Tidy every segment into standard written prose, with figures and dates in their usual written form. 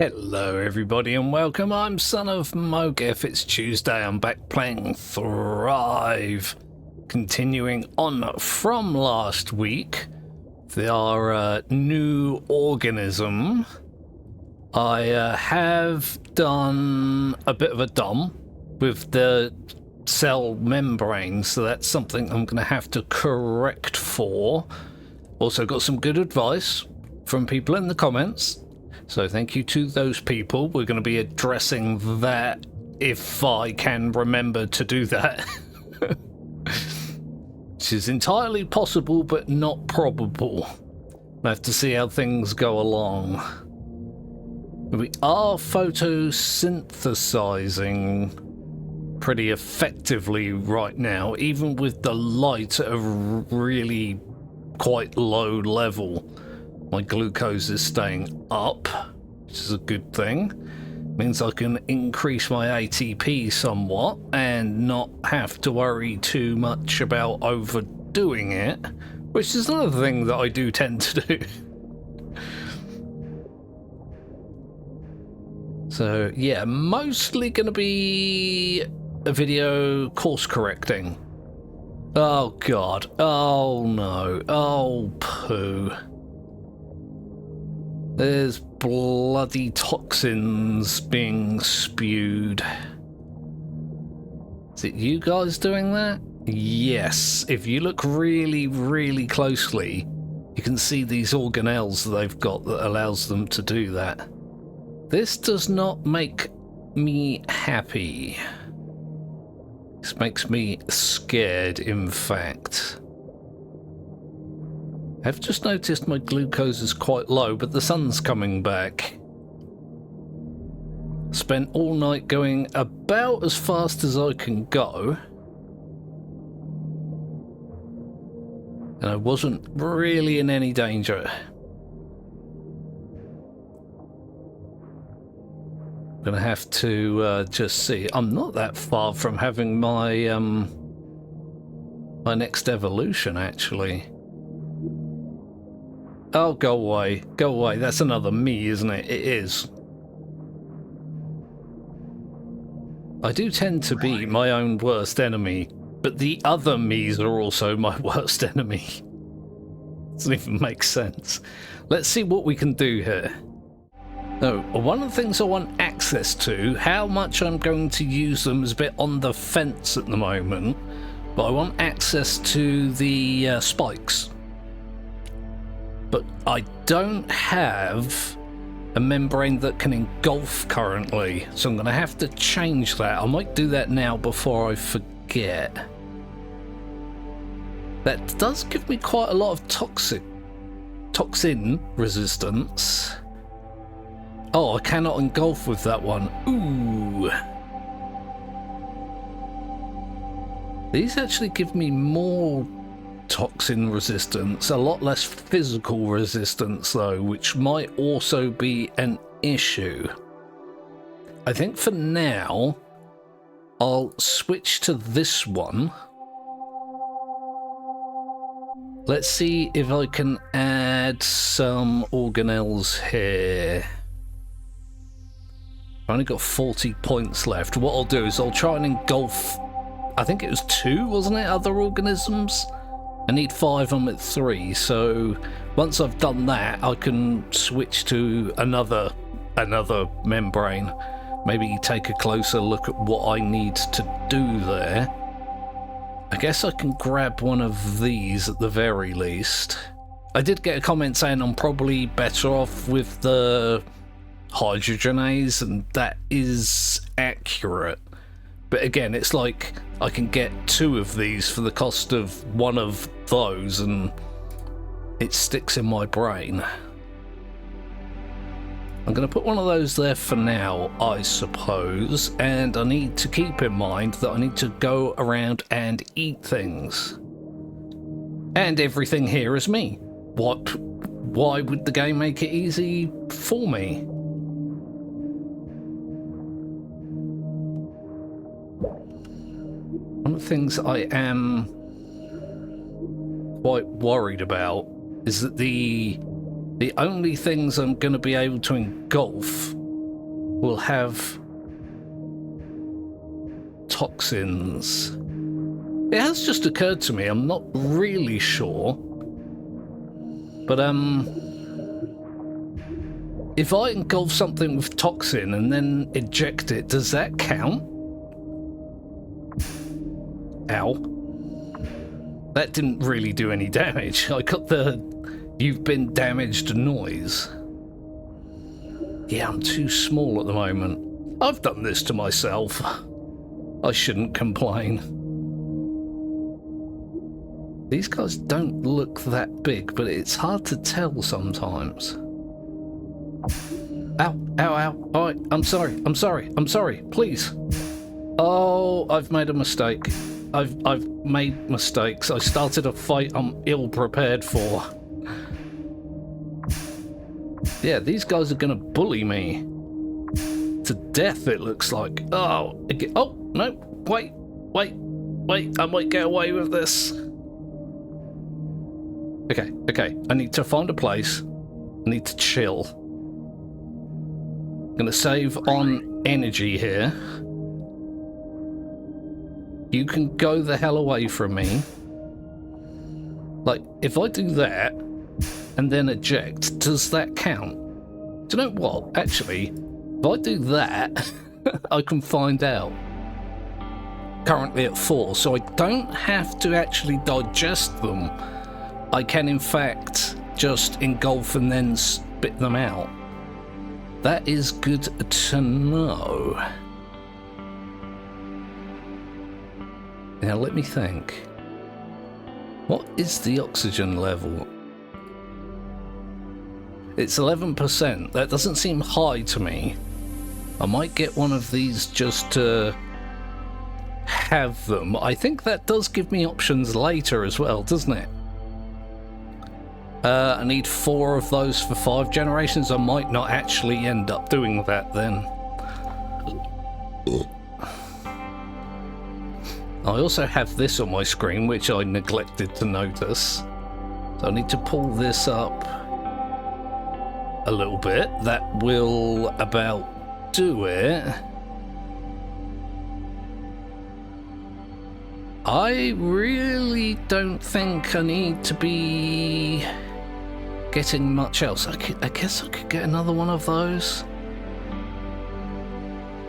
Hello everybody and welcome, I'm SonOfmowgef. It's Tuesday, I'm back playing Thrive. Continuing on from last week, our new organism. I have done a bit of a dump with the cell membrane, so that's something I'm going to have to correct for. Also got some good advice from people in the comments. So thank you to those people. We're going to be addressing that if I can remember to do that. Which is entirely possible, but not probable. I have to see how things go along. We are photosynthesizing pretty effectively right now, even with the light at a really quite low level. My glucose is staying up, which is a good thing. Means I can increase my ATP somewhat and not have to worry too much about overdoing it, which is another thing that I do tend to do. So yeah, mostly going to be a video course correcting. Oh god, oh no, oh poo. There's bloody toxins being spewed. Is it you guys doing that? Yes. If you look really, really closely, you can see these organelles that they've got that allows them to do that. This does not make me happy. This makes me scared, in fact. I've just noticed my glucose is quite low, but the sun's coming back. Spent all night going about as fast as I can go. And I wasn't really in any danger. I'm gonna have to just see. I'm not that far from having my my next evolution, actually. Oh, go away. Go away. That's another me, isn't it? It is. I do tend to be my own worst enemy, but the other me's are also my worst enemy. Doesn't even make sense. Let's see what we can do here. No, one of the things I want access to, how much I'm going to use them is a bit on the fence at the moment, but I want access to the spikes. But I don't have a membrane that can engulf currently, so I'm going to have to change that. I might do that now before I forget. That does give me quite a lot of toxin resistance. Oh, I cannot engulf with that one. Ooh. These actually give me more toxin resistance, a lot less physical resistance though, which might also be an issue. I think for now I'll switch to this one. Let's see if I can add some organelles here. I've only got 40 points left. What I'll do is I'll try and engulf, I think it was 2, wasn't it, other organisms? I need 5, I'm at 3, so once I've done that, I can switch to another membrane. Maybe take a closer look at what I need to do there. I guess I can grab one of these at the very least. I did get a comment saying I'm probably better off with the hydrogenase, and that is accurate. But again, it's like I can get 2 of these for the cost of one of those, and it sticks in my brain. I'm going to put one of those there for now, I suppose, and I need to keep in mind that I need to go around and eat things. And everything here is me. Why would the game make it easy for me? One of the things I am quite worried about is that the only things I'm going to be able to engulf will have toxins. It has just occurred to me, I'm not really sure, but if I engulf something with toxin and then eject it, does that count? Ow. That didn't really do any damage. I got the "you've been damaged" noise. Yeah, I'm too small at the moment. I've done this to myself. I shouldn't complain. These guys don't look that big, but it's hard to tell sometimes. Ow, ow, ow. Alright, I'm sorry, please. Oh, I've made a mistake. I've made mistakes. I started a fight I'm ill prepared for. Yeah, these guys are gonna bully me to death, it looks like. Oh, no, wait, I might get away with this. Okay, I need to find a place. I need to chill. I'm gonna save on energy here. You can go the hell away from me. Like, if I do that and then eject, does that count? Do you know what? Actually, if I do that, I can find out. Currently at 4, so I don't have to actually digest them. I can, in fact, just engulf and then spit them out. That is good to know. Now, let me think. What is the oxygen level? It's 11%. That doesn't seem high to me. I might get one of these just to have them. I think that does give me options later as well, doesn't it? I need 4 of those for 5 generations. I might not actually end up doing that then. I also have this on my screen, which I neglected to notice. So I need to pull this up a little bit. That will about do it. I really don't think I need to be getting much else. I guess I could get another one of those.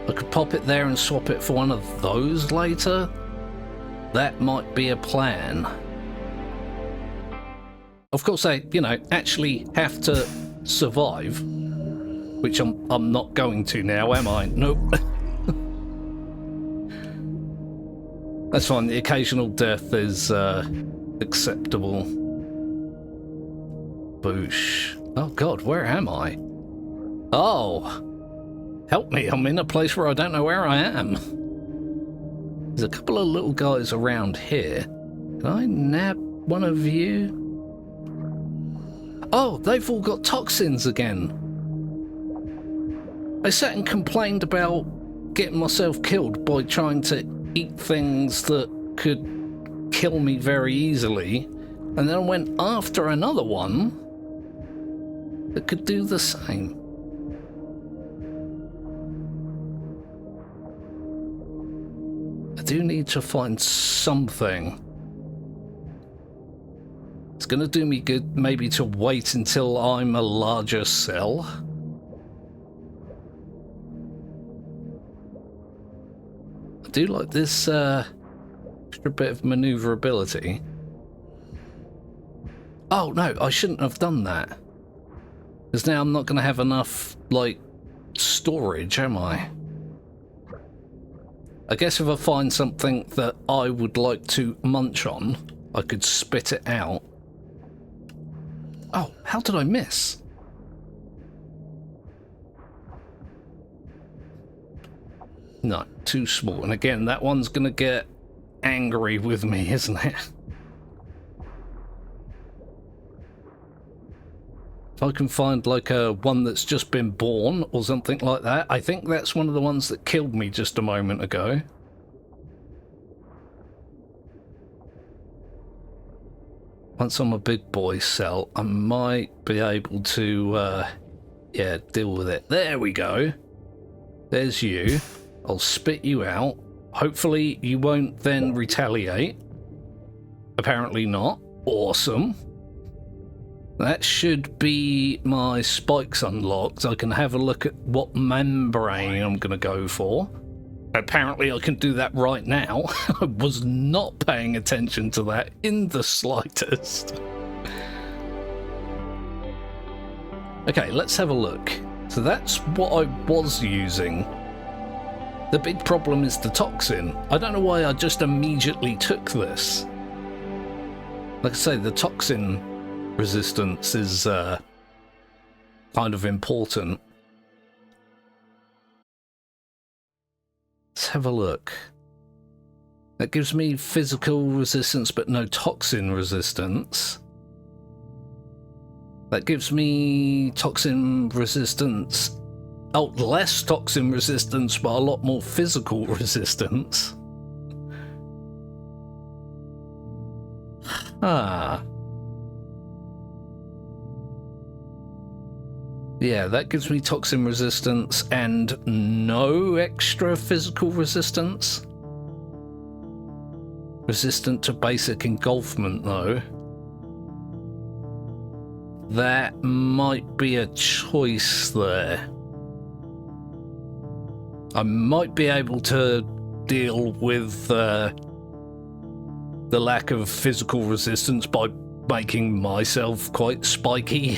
I could pop it there and swap it for one of those later. That might be a plan. Of course, I, actually have to survive, which I'm not going to now, am I? Nope. That's fine. The occasional death is acceptable. Boosh. Oh God, where am I? Oh, help me! I'm in a place where I don't know where I am. There's a couple of little guys around here. Can I nab one of you? Oh, they've all got toxins again. I sat and complained about getting myself killed by trying to eat things that could kill me very easily, and then I went after another one that could do the same. I do need to find something. It's gonna do me good maybe to wait until I'm a larger cell. I do like this extra bit of maneuverability. Oh no, I shouldn't have done that. Because now I'm not going to have enough, like, storage, am I? I guess if I find something that I would like to munch on, I could spit it out. Oh, how did I miss? No, too small. And again, that one's going to get angry with me, isn't it? If I can find like a one that's just been born or something like that. I think that's one of the ones that killed me just a moment ago. Once I'm a big boy cell, I might be able to, yeah, deal with it. There we go. There's you. I'll spit you out. Hopefully you won't then retaliate. Apparently not. Awesome. That should be my spikes unlocked. I can have a look at what membrane I'm going to go for. Apparently I can do that right now. I was not paying attention to that in the slightest. Okay, let's have a look. So that's what I was using. The big problem is the toxin. I don't know why I just immediately took this. Like I say, the toxin resistance is kind of important. Let's have a look. That gives me physical resistance but no toxin resistance. That gives me toxin resistance. Oh, less toxin resistance but a lot more physical resistance. Ah. Yeah, that gives me toxin resistance and no extra physical resistance. Resistant to basic engulfment, though. That might be a choice there. I might be able to deal with the lack of physical resistance by making myself quite spiky.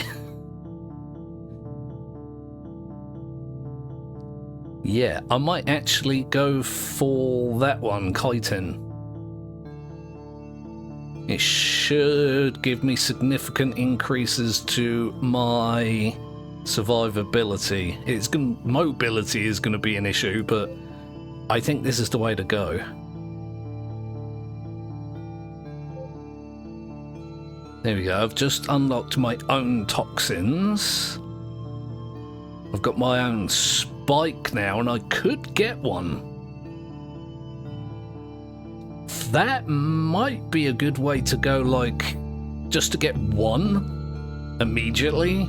Yeah, I might actually go for that one, chitin. It should give me significant increases to my survivability. Mobility is going to be an issue, but I think this is the way to go. There we go. I've just unlocked my own toxins. I've got my own spike now, and I could get one. That might be a good way to go, like, just to get one immediately.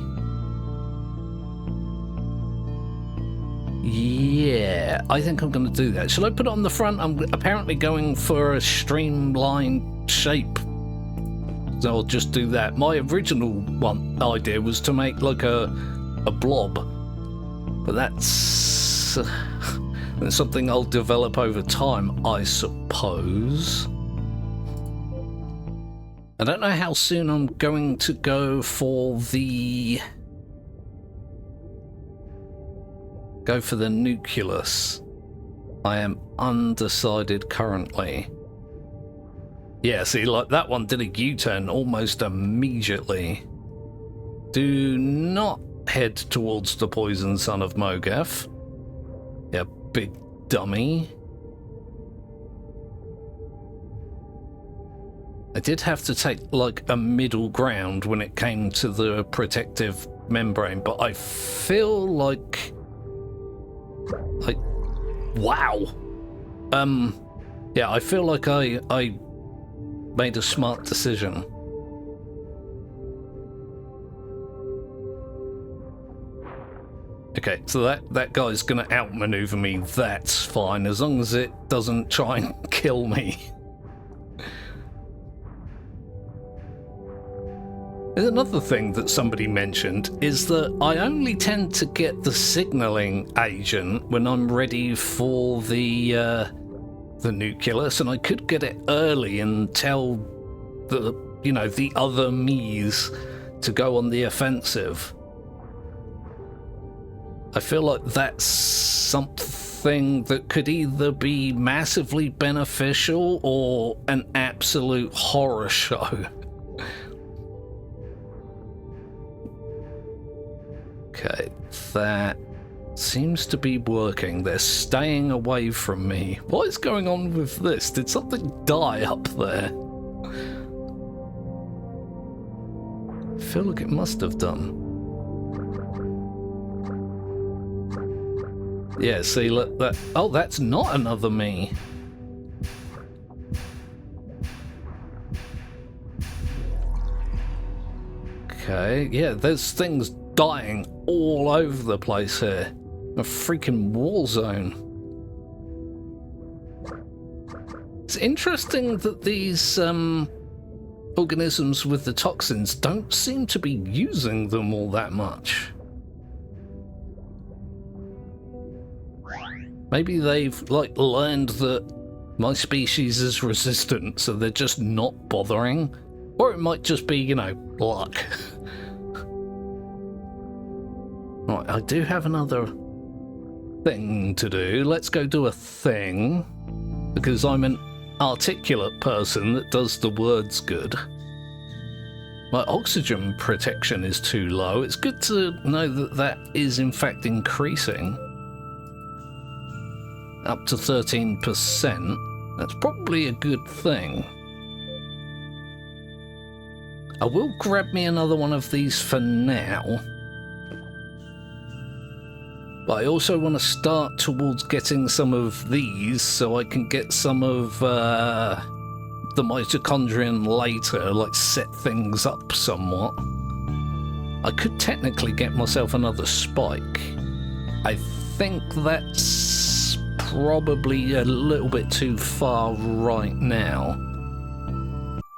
Yeah, I think I'm going to do that. Shall I put it on the front? I'm apparently going for a streamlined shape. So I'll just do that. My original idea was to make like a blob. But that's something I'll develop over time, I suppose. I don't know how soon I'm going to go for the nucleus. I am undecided currently. Yeah, see, like that one did a U-turn almost immediately. Do not head towards the poison SonOfmowgef. Yeah, big dummy. I did have to take like a middle ground when it came to the protective membrane, but I feel like wow. Yeah, I feel like I made a smart decision. Okay, so that guy's gonna outmaneuver me. That's fine, as long as it doesn't try and kill me. There's another thing that somebody mentioned, is that I only tend to get the signaling agent when I'm ready for the nucleus, and I could get it early and tell the other me's to go on the offensive. I feel like that's something that could either be massively beneficial or an absolute horror show. Okay, that seems to be working. They're staying away from me. What is going on with this? Did something die up there? I feel like it must have done. Yeah, see, look, that. Oh, that's not another me. Okay, yeah, there's things dying all over the place here. A freaking war zone. It's interesting that these organisms with the toxins don't seem to be using them all that much. Maybe they've, like, learned that my species is resistant, so they're just not bothering. Or it might just be, you know, luck. Right, I do have another thing to do. Let's go do a thing, because I'm an articulate person that does the words good. My oxygen protection is too low. It's good to know that that is in fact increasing. Up to 13%. That's probably a good thing. I will grab me another one of these for now. But I also want to start towards getting some of these so I can get some of the mitochondrion later, like set things up somewhat. I could technically get myself another spike. I think that's probably a little bit too far right now.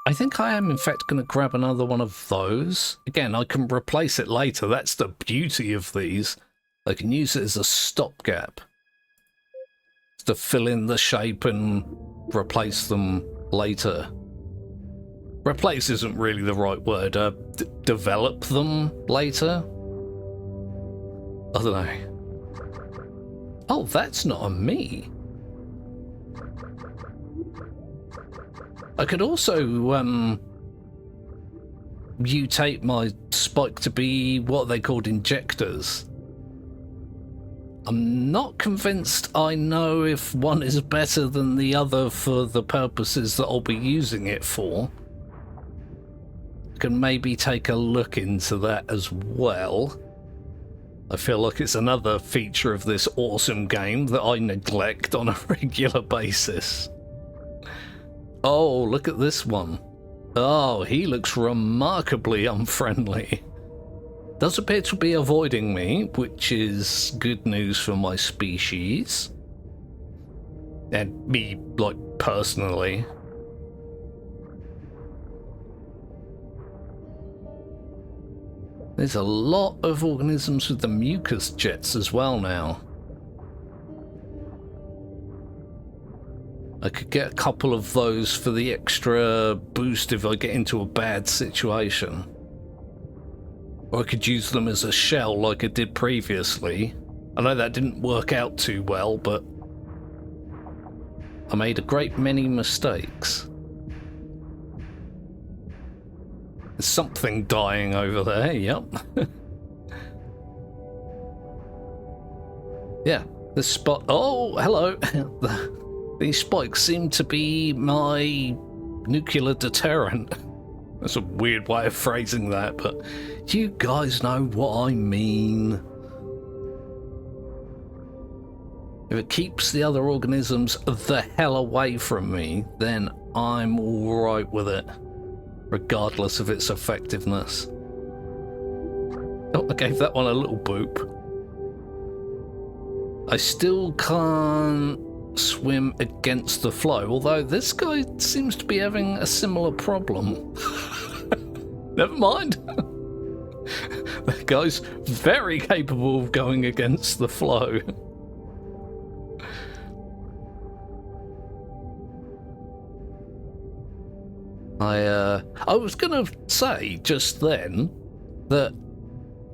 I think I am in fact going to grab another one of those. Again, I can replace it later. That's the beauty of these. I can use it as a stopgap to fill in the shape and replace them later. Replace isn't really the right word. Develop them later? I don't know. Oh, that's not a me. I could also mutate my spike to be what they called injectors. I'm not convinced I know if one is better than the other for the purposes that I'll be using it for. I can maybe take a look into that as well. I feel like it's another feature of this awesome game that I neglect on a regular basis. Oh, look at this one. Oh, he looks remarkably unfriendly. Does appear to be avoiding me, which is good news for my species. And me, like, personally. There's a lot of organisms with the mucus jets as well now. I could get a couple of those for the extra boost if I get into a bad situation. Or I could use them as a shell like I did previously. I know that didn't work out too well, but I made a great many mistakes. There's something dying over there, yep. Yeah, this spot. Oh, hello. These spikes seem to be my nuclear deterrent. That's a weird way of phrasing that, but you guys know what I mean. If it keeps the other organisms the hell away from me, then I'm alright with it, regardless of its effectiveness. Oh, I gave that one a little boop. I still can't swim against the flow, although this guy seems to be having a similar problem. Never mind. That guy's very capable of going against the flow. I was gonna say just then that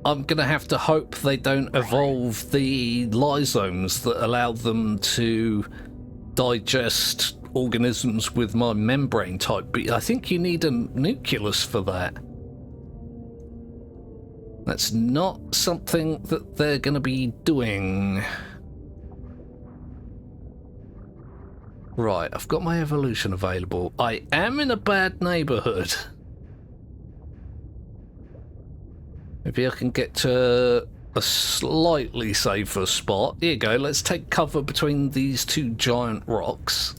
I'm gonna have to hope they don't evolve the lysomes that allow them to digest organisms with my membrane type, but I think you need a nucleus for that. That's not something that they're gonna be doing. Right, I've got my evolution available. I am in a bad neighborhood. Maybe I can get to a slightly safer spot. Here you go, let's take cover between these two giant rocks.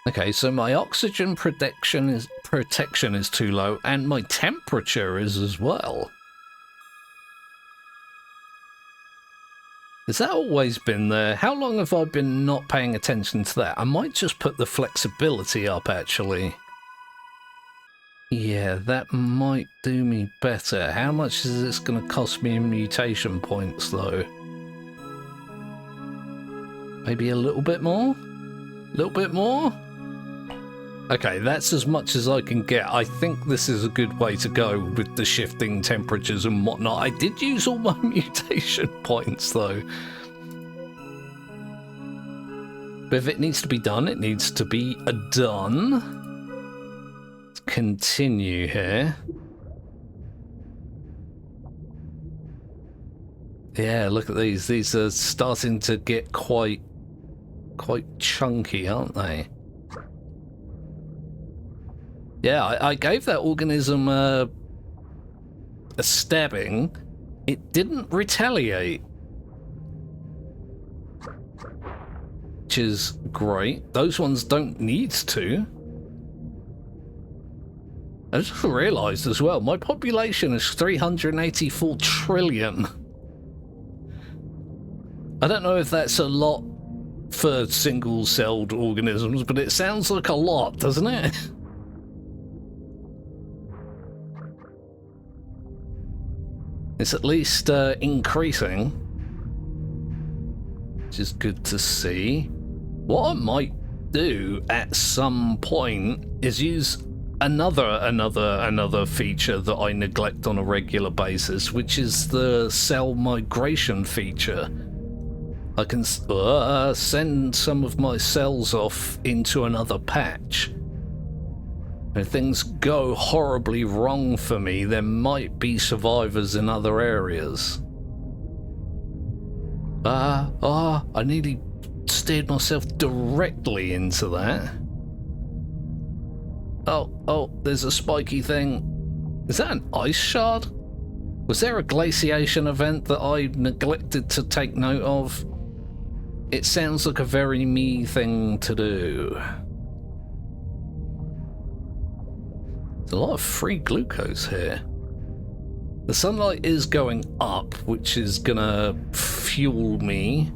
Okay, so my oxygen protection is too low, and my temperature is as well. Has that always been there? How long have I been not paying attention to that? I might just put the flexibility up, actually. Yeah, that might do me better. How much is this going to cost me in mutation points, though? Maybe a little bit more? A little bit more? Okay, that's as much as I can get. I think this is a good way to go with the shifting temperatures and whatnot. I did use all my mutation points, though. But if it needs to be done, it needs to be done. Let's continue here. Yeah, look at these. These are starting to get quite chunky, aren't they? Yeah, I gave that organism a stabbing. It didn't retaliate. Which is great. Those ones don't need to. I just realised as well, my population is 384 trillion. I don't know if that's a lot for single-celled organisms, but it sounds like a lot, doesn't it? It's at least increasing, which is good to see. What I might do at some point is use another feature that I neglect on a regular basis, which is the cell migration feature. I can send some of my cells off into another patch. If things go horribly wrong for me, there might be survivors in other areas. I nearly steered myself directly into that. Oh, there's a spiky thing. Is that an ice shard? Was there a glaciation event that I neglected to take note of? It sounds like a very me thing to do. There's a lot of free glucose here. The sunlight is going up, which is gonna fuel me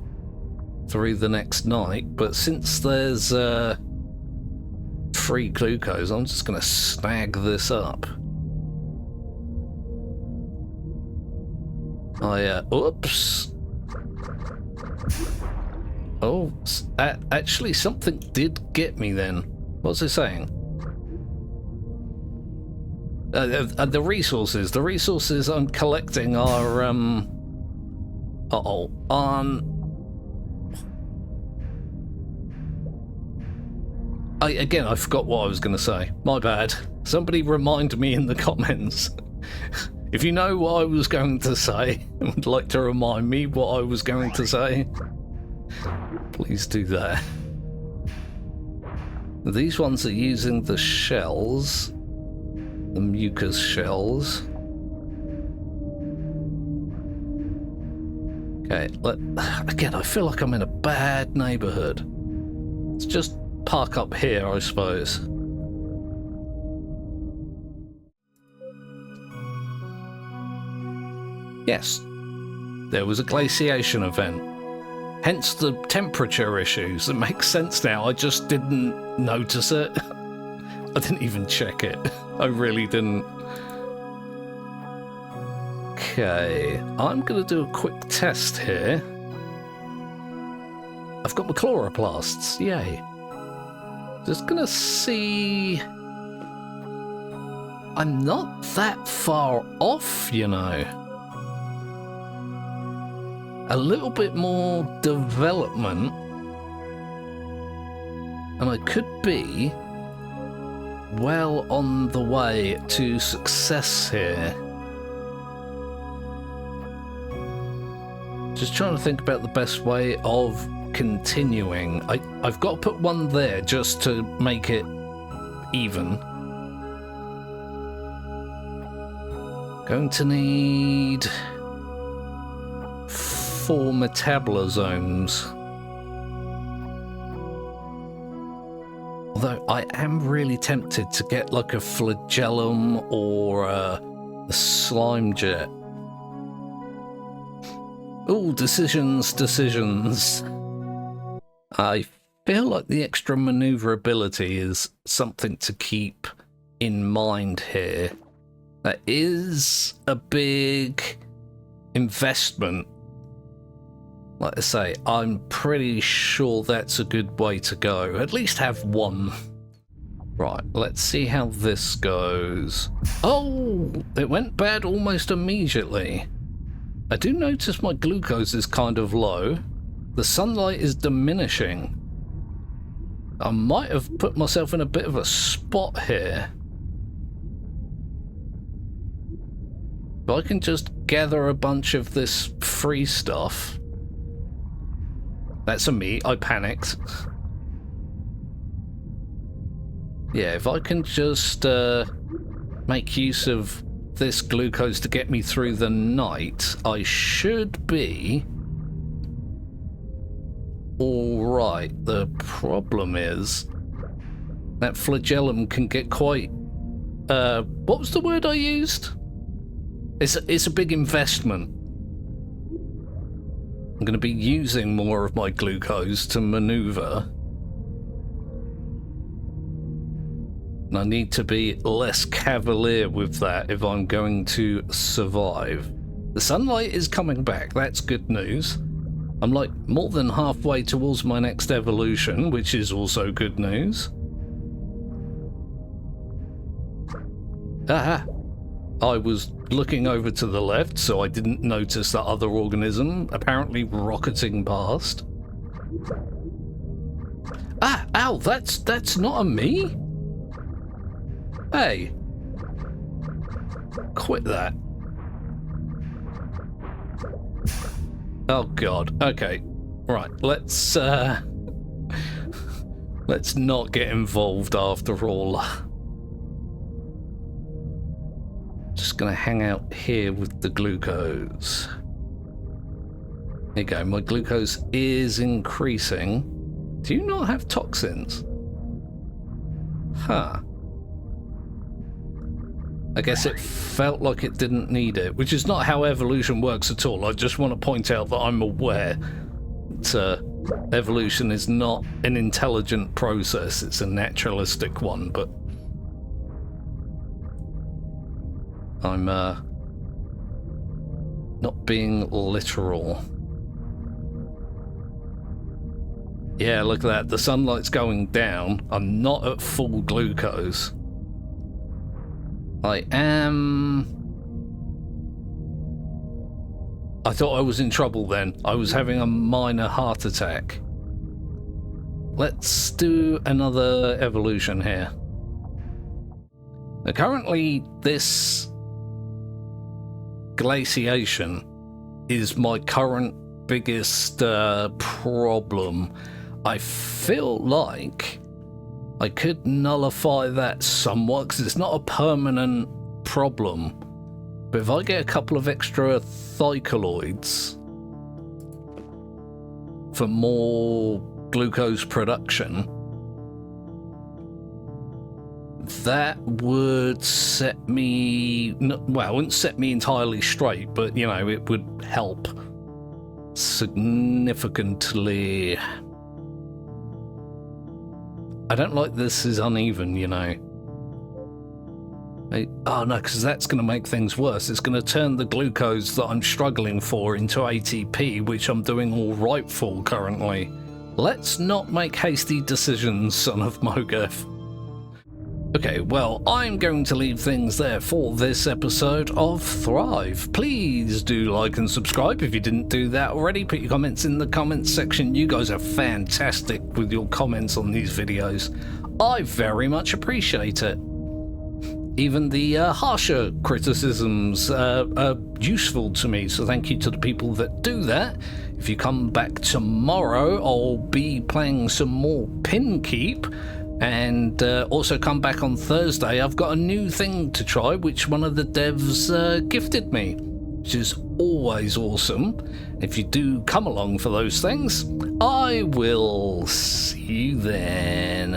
through the next night, but since there's free glucose, I'm just gonna snag this up. Oops. Oh, actually something did get me then. What's it saying? The resources I'm collecting are, Again, I forgot what I was going to say. My bad. Somebody remind me in the comments. If you know what I was going to say and would like to remind me what I was going to say, please do that. These ones are using the shells, the mucus shells. Okay, again, I feel like I'm in a bad neighborhood. Let's just park up here, I suppose. Yes, there was a glaciation event. Hence the temperature issues. It makes sense now. I just didn't notice it. I didn't even check it. I really didn't. Okay, I'm going to do a quick test here. I've got my chloroplasts. Yay. Just going to see... I'm not that far off, you know. A little bit more development, and I could be well on the way to success here. Just trying to think about the best way of continuing. I've got to put one there just to make it even. Going to need 4 metabolosomes. Although I am really tempted to get like a flagellum or a slime jet. Oh, decisions. I feel like the extra maneuverability is something to keep in mind here. That is a big investment. Like I say, I'm pretty sure that's a good way to go. At least have one. Right, let's see how this goes. Oh, it went bad almost immediately. I do notice my glucose is kind of low. The sunlight is diminishing. I might have put myself in a bit of a spot here. If I can just gather a bunch of this free stuff. That's a me, I panicked. Yeah, if I can just make use of this glucose to get me through the night, I should be alright. The problem is that flagellum can get quite... what was the word I used? It's a big investment. I'm going to be using more of my glucose to maneuver. And I need to be less cavalier with that if I'm going to survive. The sunlight is coming back, that's good news. I'm like more than halfway towards my next evolution, which is also good news. Aha! I was looking over to the left, so I didn't notice that other organism apparently rocketing past. Ah! Ow! That's not a me? Hey! Quit that. Oh god, okay. Right, let's not get involved after all. Just gonna hang out here with the glucose. There you go, my glucose is increasing. Do you not have toxins? Huh. I guess it felt like it didn't need it, which is not how evolution works at all. I just want to point out that I'm aware that evolution is not an intelligent process, it's a naturalistic one, but I'm not being literal. Yeah, look at that, the sunlight's going down. I'm not at full glucose. I thought I was in trouble then. I was having a minor heart attack. Let's do another evolution here. Now, currently, this glaciation is my current biggest problem. I feel like I could nullify that somewhat because it's not a permanent problem. But if I get a couple of extra thycaloids for more glucose production, that would set me, well, it wouldn't set me entirely straight, but, you know, it would help significantly. I don't like this is uneven, you know. Oh no, because that's going to make things worse. It's going to turn the glucose that I'm struggling for into ATP, which I'm doing all right for currently. Let's not make hasty decisions, SonOfmowgef. Okay, well, I'm going to leave things there for this episode of Thrive. Please do like and subscribe if you didn't do that already. Put your comments in the comments section. You guys are fantastic with your comments on these videos. I very much appreciate it. Even the harsher criticisms are useful to me, so thank you to the people that do that. If you come back tomorrow, I'll be playing some more pin keep. And also come back on Thursday. I've got a new thing to try, which one of the devs gifted me, which is always awesome. If you do come along for those things, I will see you then.